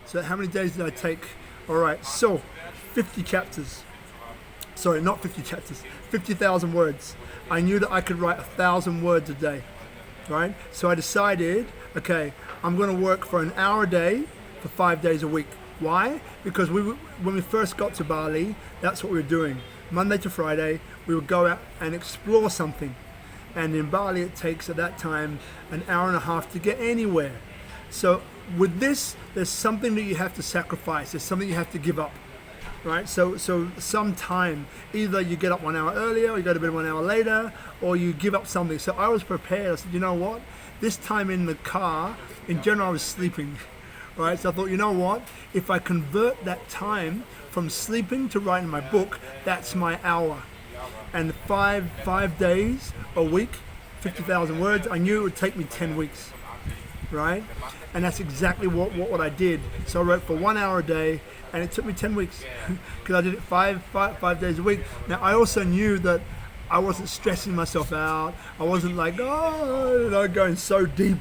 So how many days did I take? All right, so 50 chapters. Sorry, not 50 chapters, 50,000 words. I knew that I could write 1,000 words a day, right? So I decided, okay, I'm gonna work for an hour a day for 5 days a week. Why? Because when we first got to Bali, that's what we were doing. Monday to Friday, we would go out and explore something. And in Bali, it takes at that time an hour and a half to get anywhere. So with this, there's something that you have to sacrifice. There's something you have to give up, right? So some time, either you get up 1 hour earlier, or you go to bed 1 hour later, or you give up something. So I was prepared. I said, you know what? This time in the car, in general, I was sleeping, right? So I thought, you know what? If I convert that time from sleeping to writing my book, that's my hour. And five days a week, 50,000 words, I knew it would take me 10 weeks, right? And that's exactly what I did. So I wrote for 1 hour a day, and it took me 10 weeks because I did it five days a week. Now, I also knew that I wasn't stressing myself out. I wasn't like, going so deep.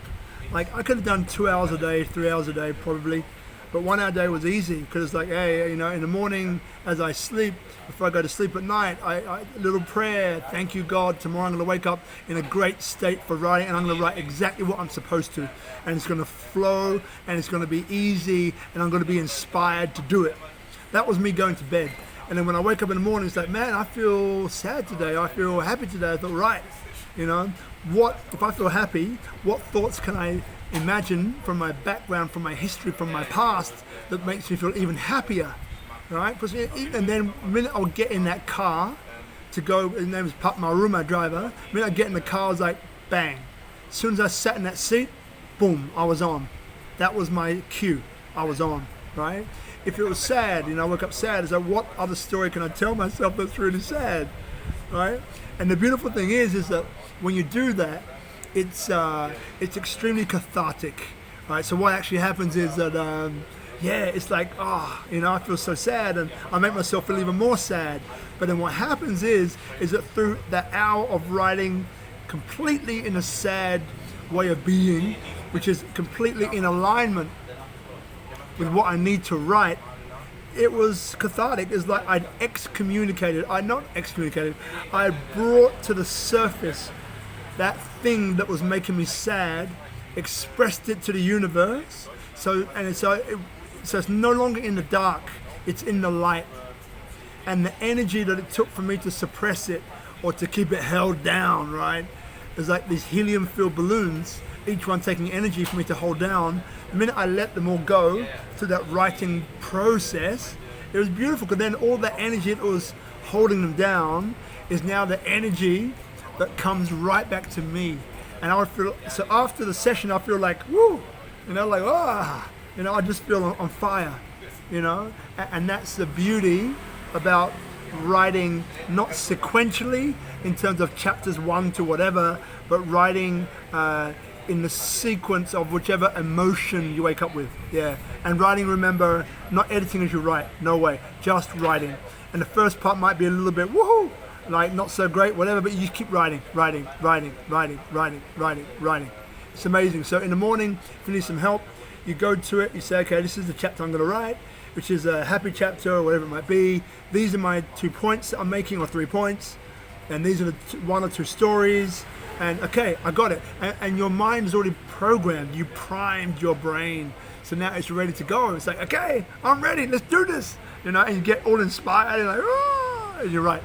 Like, I could have done 2 hours a day, 3 hours a day probably, but 1 hour a day was easy because it's like, hey, in the morning as I sleep, before I go to sleep at night, I little prayer, thank you God, tomorrow I'm going to wake up in a great state for writing, and I'm going to write exactly what I'm supposed to, and it's going to flow, and it's going to be easy, and I'm going to be inspired to do it. That was me going to bed. And then when I wake up in the morning, it's like, man, I feel sad today, I feel happy today. I thought, right, what if I feel happy, what thoughts can I imagine from my background, from my history, from my past that makes me feel even happier, right? And then the minute I'll get in that car to go, his name is Maru, my driver, the minute I get in the car, I was like, bang. As soon as I sat in that seat, boom, I was on. That was my cue, I was on, right? If it was sad, I woke up sad, it's like, what other story can I tell myself that's really sad, right? And the beautiful thing is that when you do that, it's extremely cathartic, right? So what actually happens is that, it's like, I feel so sad, and I make myself feel even more sad. But then what happens is that through that hour of writing completely in a sad way of being, which is completely in alignment with what I need to write, it was cathartic. It's like I brought to the surface that thing that was making me sad, expressed it to the universe. So it's no longer in the dark, it's in the light. And the energy that it took for me to suppress it or to keep it held down, right? It's like these helium-filled balloons, each one taking energy for me to hold down. The minute I let them all go to that writing process, it was beautiful, because then all the energy that was holding them down is now the energy that comes right back to me. And I would feel, so after the session, I feel like, woo, I just feel on fire, and that's the beauty about writing, not sequentially in terms of chapters 1 to whatever, but writing in the sequence of whichever emotion you wake up with. And writing, remember, not editing as you write, no way, just writing. And the first part might be a little bit woohoo, like not so great, whatever, but you just keep writing. It's amazing. So in the morning, if you need some help, you go to it, you say, okay, this is the chapter I'm going to write, which is a happy chapter or whatever it might be. These are my 2 points that I'm making, or 3 points, and these are the 1 or 2 stories. And okay, I got it. And your mind is already programmed. You primed your brain, so now it's ready to go. It's like, okay, I'm ready. Let's do this. And you get all inspired. And you're like, and you write.